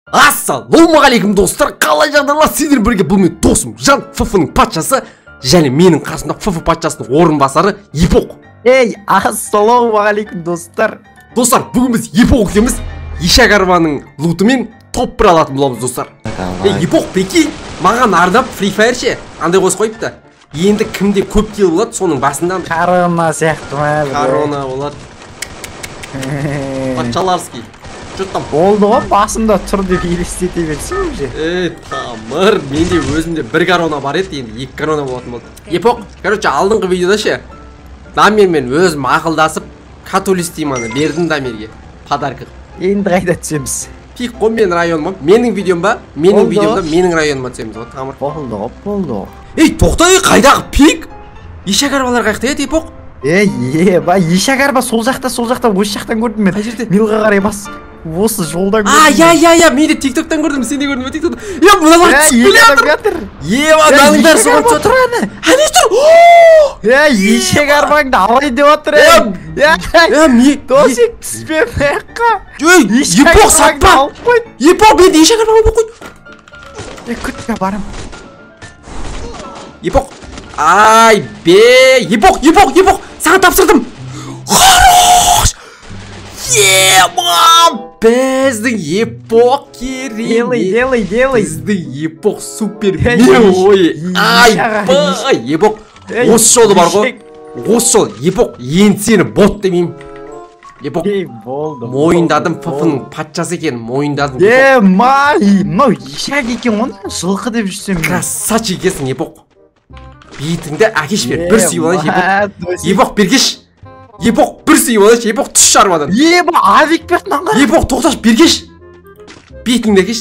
Ассалаумағалейкум достар, қалай жағдайлар? Сіздер бірге бұл мен досым Жан ФФ-ның патшасы және менің қасымда ФФ патшасының орынбасары Епоқ. Ей, ассалаумағалейкум достар. Достар, бүгін біз Епоқ екеуміз Ишагарваның лутымен топ бір алатын боламыз достар. Епоқ прикинь, маған арнап Free Fire ше андай қосып қойыпты. Енді кімде көп килл болады, соның басында Корона сияқты ма? Корона болады. Патшаларский. Болды ғой, басымда тұр деп елестете берсің уже. Тамыр, менде өзімде бір корона бар еді, енді 2 корона болатын болды. Епоқ, короче, алдыңғы видеода ше Дамирмен өзім ақылдасып католистиманы бердім Дамирге подарка. Енді қайда түсеміз? Пик қой менің районыма, менің видеомда, менің видеомда менің районыма түсеміз ғой, Тамыр. Болды. Ей, тоқта, қайдағы пик? Ишагарвалар қайықта еді, Епоқ? Ишагарва сол жақта, осы жақтан көрдім мен. Қай жерде? Милға қарай бас. Осы жолдан көрдім. Мен де тиктоктан көрдім, сен де көрдің бе тиктоктан? Мыналар түсіп жатыр. Аналыңдар соған тұр. Әне тұр. Ишагарваңды алай деп отыр. Досик түспе маяққа. Епоқ сатпа. Епоқ, мен де Ишагарва алып қой. Күтпе барым. Епоқ. Епоқ, саған тапсырдым. Хорош! Біздің Епоқ керемет. Делай. Біздің Епоқ супер. Епоқ, осы жолы бар ғой. Осы жол, Епоқ, енді сені бот демеймін. Епоқ, мойындадым, ФФ-ның патшасы екен, мойындадым. Мынау Ишак екен оны, жылқы деп жүрсем. Красавчик екенсің, Епоқ. Бетіңді әкеш бер, бір сүйіп алайшы, Епоқ. Епоқ, бергеш. Епоқ, бір сүйіп алайшы, Епоқ, түс шарбадан. Авик бердің аңға. Епоқ, тоқташ, бергеш. Бетіңді әкеш.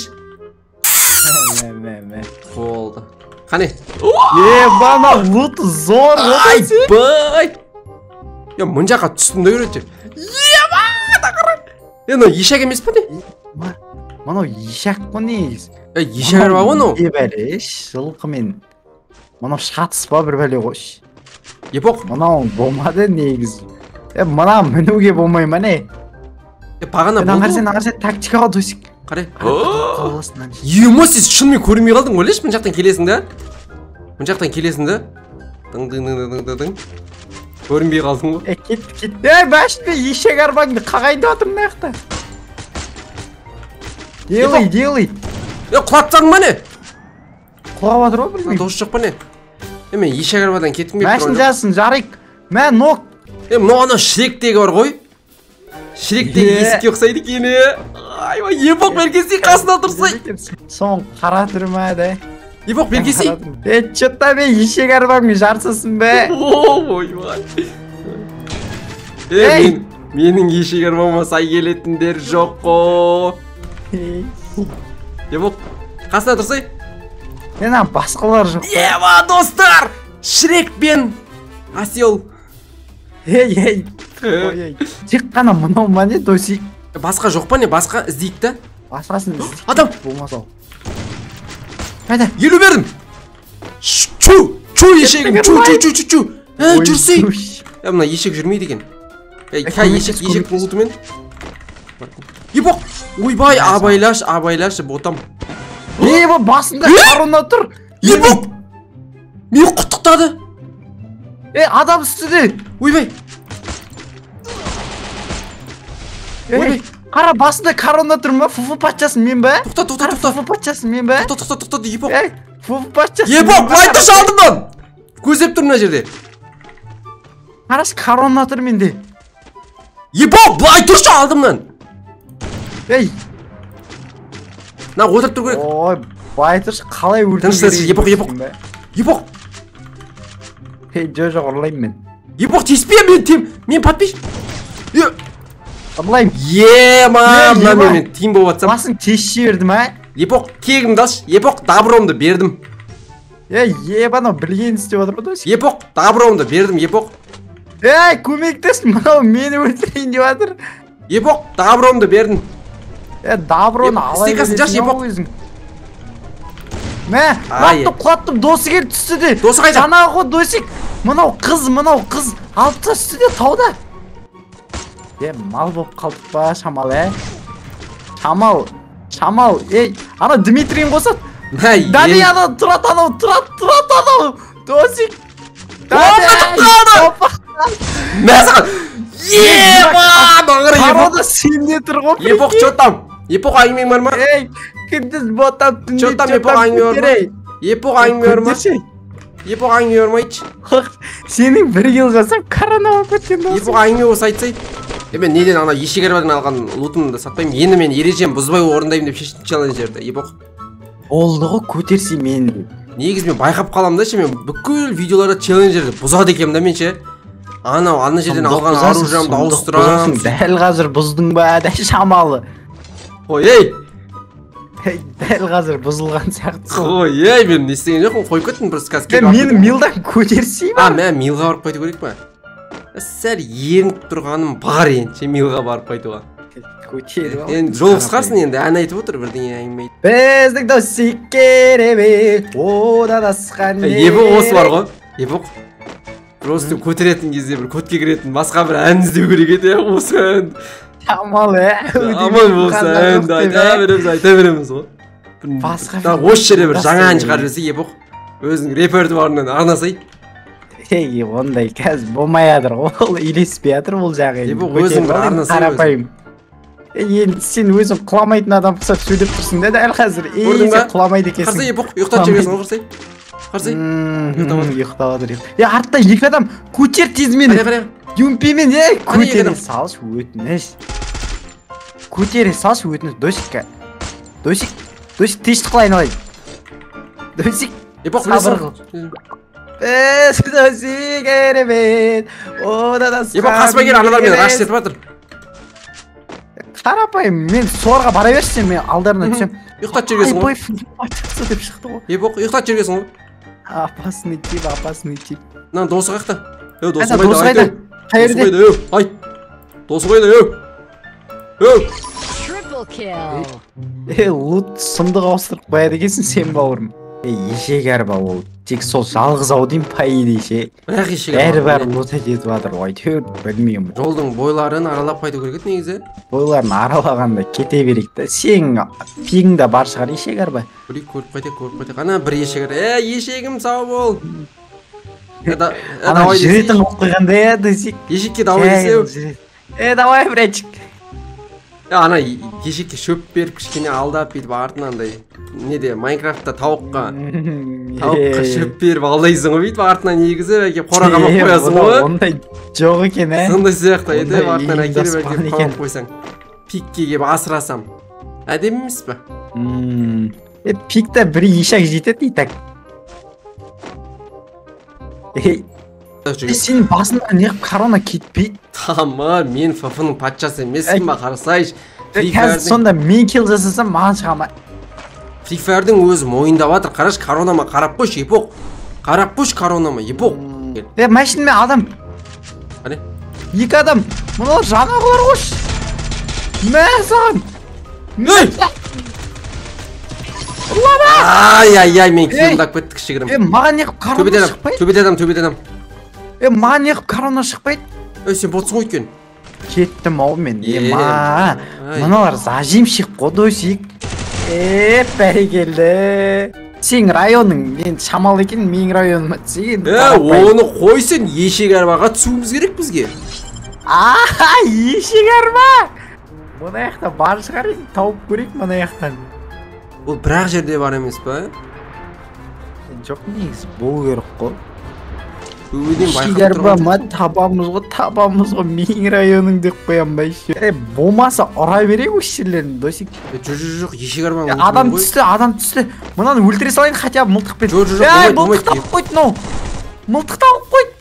Болды. Қане? Бана лут зор. Айбай. Мұн жаққа түстім да көреді. Тақыры. Ишак емес па не? Мұнау Ишак қой негіз. Ишагар ба оны? Бәреш, жылқымен. Мұнау шатыс ба бір бәле қойш. Епоқ. Мұнау болмады негіз. Мұна мінуге болмай ма не? Бағана болды. Аңғарсен тактикаға досик. Қарай. Сіз шынымен көрмей қалдың ойлеш, мұн жақтан келесің да? Дың. Көрінбей қалдың ғой. Кет. Бәшпе, Ишагарваңды қағайды атыр мына жақта. Делай. Құлатсаң ба не? Құлап атыр ғой білмейм. Дос жоқ па не? Мен Ишагарвадан кеткім келіп тұрмын. Мәшін жасын, жарик. Мә, нок. Мынау Шректегі бар ғой. Шректегі есікке ұқсайды екен. Епоқ, бергесей қасына тұрсай. Соң қара түрма да. Епоқ, бергесей. Чөтта бе, Ишагарваңмен жарсысын бе. Менің Ишагарвама сай келетіндер жоқ қо. Епоқ, қасына тұрсай. Басқалар жоқ. Достар, Шрек пен Асел. Тек қана мұнау ма не, досик? Басқа жоқ па не? Басқа іздейік та? Басқасын іздейік. Адам! Болмасау. Қайда? Елу бердім! Чу ешегім! Чу! Жүрсей! Мына ешек жүрмейді екен. Ешектің ұлтымен. Епоқ! Ойбай, абайлашы, ботам. Басында қаруна тұр! Епоқ! Мен құттықтады! Адам үстіде! Ойбай! Қара, басында қаруна тұр ма? ФФ патшасын мен бе? Тоқта! ФФ патшасын мен бе? Тоқта, Епоқ! ФФ патшасын! Епоқ, былай тұршы алдымдан! Көзеп тұр мына жерде. Қараш, қаруна тұр менде. Епоқ, былай тұршы алдымдан! Отырып тұр көрек. Былай тұршы, қалай өртім керек? Епоқ! Жоқ, ұрлайым мен. Епоқ, теспе, мен патпеш. Ұрлайым. Мен тим болып атсам. Басын тесше бердім, Епоқ, кегімді алшы. Епоқ, дабромды бердім. Бана білген істеп отыр ба? Епоқ, дабромды бердім, Епоқ. Көмектес, мынау мені өлтірейін деп отыр. Епоқ, дабромды бердім. Даброны алай бересің. Мә, құлаттым, досы келіп түсті де. Досы қайда? Жаңағы досик. Мынау қыз. Алып түсті де тауда. Мал болып қалдық па, шамал, Шамал. Шамал, ана Дмитрийін қосады. Ай, Данияда тұрады анау, тұрады анау. Досик. Мәсіған. Қарода сенде тұр ғой. Епоқ, чё там? Епоқ әңгімең бар ма? Күндіз ботам, түнде Чё там епоқ әңгіме бар ма? Епоқ әңгіме бар ма? Епоқ әңгіме бар ма ич? Сенің бір ел жасап коронава көткен досың. Епоқ әңгіме болса айтсай. Мен неден ана ешекербадан алған лутымды сатпаймын. Енді мен ережем бұзбай орындаймын деп шештім челленджерді. Епоқ. Олды ғой көтерсе мен. Негізі мен байқап қалам да ше, мен бүкіл видеоларда челленджерді бұзады екем да мен ше. Анау ана жерден алған оружиямды ауыстырам. Дәл қазір бұздың ба, дәл шамалы. Ой, ей! Дәл қазір бұзылған сияқты. Ой, ей, мен не істеген жоқпын, қойып кеттім бір сказке. Мені милдан көтерсей ба? Мен милға барып қайту керек па? Сәл ерініп тұрғаным бар енді, милға барып қайтуға. Көтеріп ал. Енді жол қысқарсын енді, ән айтып отыр бірдеңе әңгіме айтып. Біздің досик керемет, одан асқан не. Епоқ осы бар ғой, епоқ. Просто көтеретін кезде бір көтке кіретін басқа бір ән іздеу керек еді осы ән. Шамал аман болса әнді айта береміз ғой. Осы жерде бір жаңа ән шығарып жіберсе епоқ өзінің репертуарынан арнасай. Ондай қазір болмай жатыр, ол үйлеспей жатыр бұл жағы. Епоқ өзің бір арнасай. Қарапайым. Енді сен өзің құламайтын адам құсап сөйлеп тұрсың да дәл қазір. Сен құламайды екенсің. Қарсай епоқ, ұйықтап жібересің ғой қарсай. Қарсай. Ұйықтап жатыр. Артта екі адам көтер тез мені. Юмпимен көтере салшы өтініш. Көтере салшы өтініш. Досик тешті қылайын алайын. Досик сабыр қыл. Біз досик керемет. Одан асқан. Епоқ қасыма кел, аналар мені ғаш етіп жатыр. Қарапайым, мен соларға бара берсем, мен алдарына түсем. Ұйықтат жергесің ғой. Айтпай деп шықты ғой. Епоқ, ұйықтат жергесің ғой. Опасный тип. Нан досы қақта. Досы қайда? Қайырде? Айт. Досы қайда, Лут сұмдық ауыстырып қояды екенсің сен бауырым. Ешек әрба ол. Тек сол жалғыз ау дейм пайды ше. Бірақ ешек әрба. Бәрі лут етіп жатыр ғой. Білмеймін. Жолдың бойларын аралап қайту керек еді негізі. Бойларын аралағанда кете берейік та. Сен пигіңда бар шығар ешек әрба. Көріп қайтайық. Ана бір ешек әрба. Ешегім сау бол. Ана жүретін қоқ қойғанда десек. Ешекке давай десеу. Давай братчик. Ана ешекке шөп беріп кішкене алдап бүйтіп артынандай неде Майнкрафтта тауыққа шөп беріп алдайсың ғой бүйтіп артынан егізіп әкеп қораға алып қоясың ғой. Ондай жоқ екен сондай сияқты етіп артынан әкеліп қойып қойсаң пикке келіп асырасам әдемі емес па? Пикта бір ешек жетеді итак. Сен басында неғып корона кетпейді? Тамар, мен ФФ-ның патшасы емеспін ба, қарасайшы. Қазір сонда мен кел жасасам маған шығама. Free Fire'дің өзі мойындап жатыр. Қараш, коронама қарап қойшы, епоқ. Қарап қойшы коронама, епоқ. Машинамен адам. Қане? Екі адам. Мұналар жанағылар қойшы. Мә саған. Ай, мен күйімдап кеттік кішігірім. Маған неғып корона шықпайды? Төбеде адам. Маған неғып корона шықпайды? Сен ботсың ғой өткен. Кеттім ау мен. Мұналар зажимшік қодойсик. Бәрекелді. Сен районың, мен шамал екен, мен районыма түсеген. Оны қойсын, ешек арбаға түсуіміз керек бізге. Ешек арба! Мұна яқта бар шығар ең, тауып көрек мұна яқтан. Ол бірақ жерде бар емес па? Жоқ негіз, бұл керек қой. Ешек арба ма табамыз ғой, мен районың деп қоям ба еще. Болмаса ұра берек өш жерлерін, досик. Жоқ, ешек арба. Адам түсті. Мұнаны өлтіре салайын хотя бы мылтықпен. Мылтық тауып қойды, но. Мылтық тауып қойды.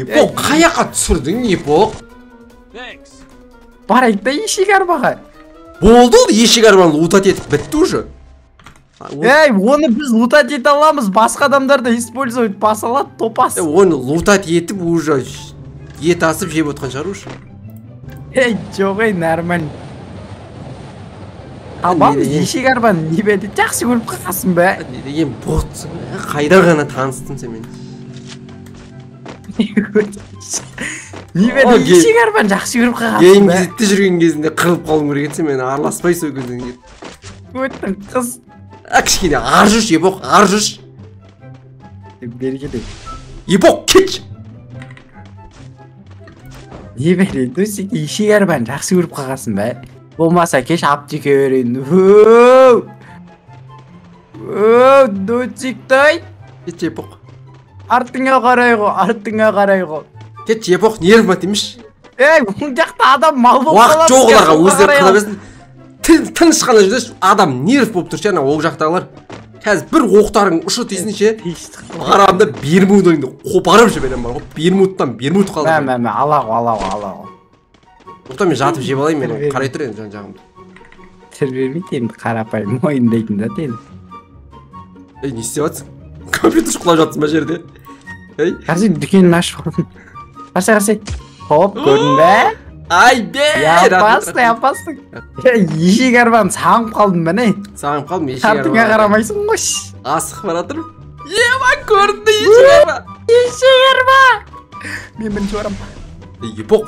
Епоқ, қаяққа түсірдің, епоқ? Барайық да ешек арбаға. Болды ол ешек арбаны лутат етіп бітті уже. Оны біз лутат ете аламыз, басқа адамдарды использовать басалады, топас. Оны лутат етіп уже ет асып жеп отқан шығар уже. Жоқ, нормально. Абамыз ешек арбаны не бәді, жақсы көріп қақасын бә. Не деген бот, қайда ғана таныстың сен мен. небәрі ешек арбаны жақсы көріп қалғансың Кейінгі кезекте жүрген кезінде қырылып қалуым керек еді, мені араласпай сол кезден кейін. өттің қыз Кішкене ар жүрші, епоқ, ар жүрші. бері келе Епоқ, кетші. небәрі досик ешек арбаны жақсы көріп қалғансың ба? Болмаса кеш аптеке берейін. Досиктай Кетші, епоқ. артыңа қарай ғой. Кетші, епоқ, нервіма тимеш. Бұл жақта адам мал болып Уақыт жоқ оларға, өздері қыла берсін. Тыныш қана жүрдеш, адам нерв болып тұр ше, ана ол жақтағылар. Қазір бір оқтарың ұшы тесін ше, қарағанда Бермудыңды қопарып жіберем бар ғой. Бермуд қалды. ала ғой. Тоқта мен жатып жеп алайын, мен қарай тұр енді жан жағымды. Тір бермейді енді қарапайым мойындайтын да тен. Не істеп жатсың? Компьютер құлап жатсың ба жерде? Қарсы дүкенін ашып алдым. Қарсы. Хоп, көрдің бе? Ай бе! Япастың. Ешек арбаны сағынып қалдым ба не? Сағынып қалдым, ешек арба. Артыңа қарамайсың ғой. Асық бара тұрып. Ема көрді ешек арба. Ешек арба. Мен бірінші барам. Епоқ,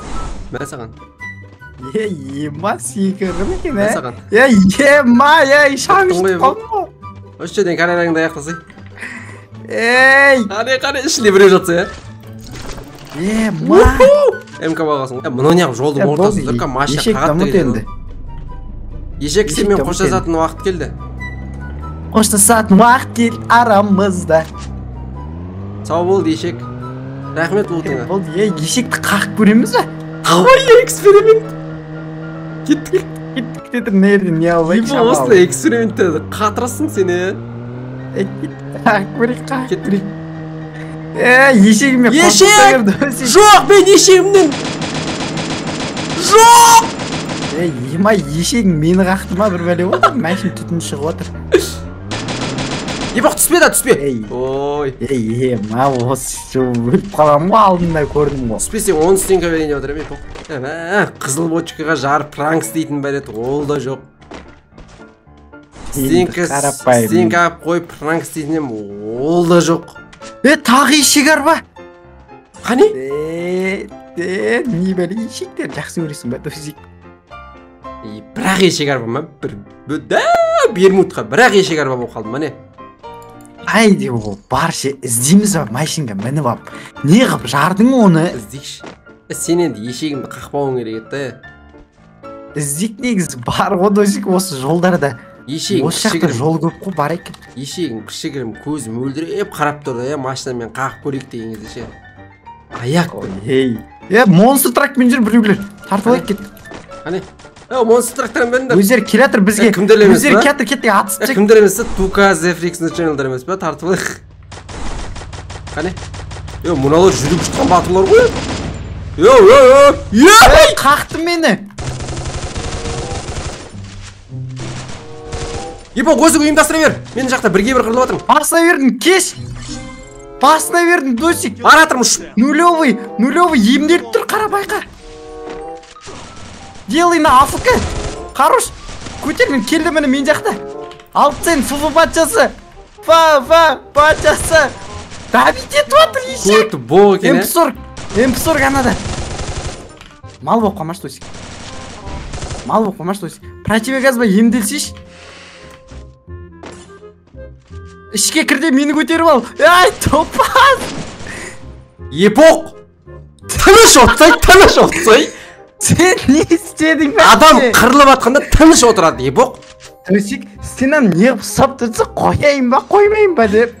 мә саған. Ема секірім екен, Мә саған. Ема, шаңышты қалдым ғой. Осы жерден карайраңды аяқтасай. Қане, ішінде біреу жатса, Ема. МК бағасын. Мұны неғып жолдың ортасы тұрқа машина қағатты келді. Ешек сенмен қоштасатын уақыт келді. Қоштасатын уақыт келді арамызда. Сау болды ешек. Рахмет ұлтыңа. Болды, ешекті қақып көреміз бе? Қавай эксперимент. Кеттік. Кетіп нерден не алайық шамалы. Осы экспериментті қатырасың сені. Қақып көрейік. Ешегіме қоштаса керді. Жоқ, мен ешегімнен. Жоқ! Ема, ешегің мені қақты ма бір бәле болды? Мәшін түтін шығып отыр. Епоқ, түспе. Ой. Ема, осы өліп қалам ғой, алдында көрдім ғой. Түспесең 10 стенка берейін деп отырам, епоқ. Қызыл бочкаға жарып пранк істейтін бәрет, ол да жоқ. Стенка қойып пранк істейтінем, ол да жоқ. Тағы ешек арба. Қане? Не бәле ешектер жақсы көресің бә, досик. Бірақ ешек арба ма? Бермудқа бірақ ешек арба болып қалды ма не? Айде ол баршы іздейміз ба машинға мініп ап. Не қып жардың оны? Іздейші. Сен енді ешегімді қақпауың керек еді. Іздейк негізі бар ғой досик осы жолдарда. Осы жақта жол көп қой бар екен. Ешегім кішігірім көзім өлдіреп қарап тұрды, машинамен қағып көрейік деген кезде ше. Аяқ. Монстр тракпен жүр біреулер. Тартып алайық кет. Қане? Монстр трактарым бәрінде. Өздері келатыр бізге. Өздері кеттік атысты. Кімдер емес па? Тука, Зефриксің ченелдер емес па? Тартып алайық. Қане? Мұналар жүріп ұшқан батырлар ғой. Қақты мені. Епоқ, өзі ұйымдастыра бер. Мен жақта бірге бір қырылып атырмын. Басына бердің, кеш. Басына бердің, досик. Аратырмын ұшып. Нулевый емделіп тұр, қара байқа. Делай на АФК. Хорош. Көтермен, келді мені мен жақта. Алып сен, фу патшасы. Патшасы. Давид етіп атыр, ешек. Көті бол екен, МП40 анада. Мал болып қалмаш, досик. Противогазба емделсейші. Ішке кірде мені көтеріп ал. Топас. Епоқ. Тыныш отсай. Сен не істедің бәлі? Адам қырылып атқанда тыныш отырады, епоқ. Досик, сенен не ұсап тұрса қойайын ба, қоймайын ба деп.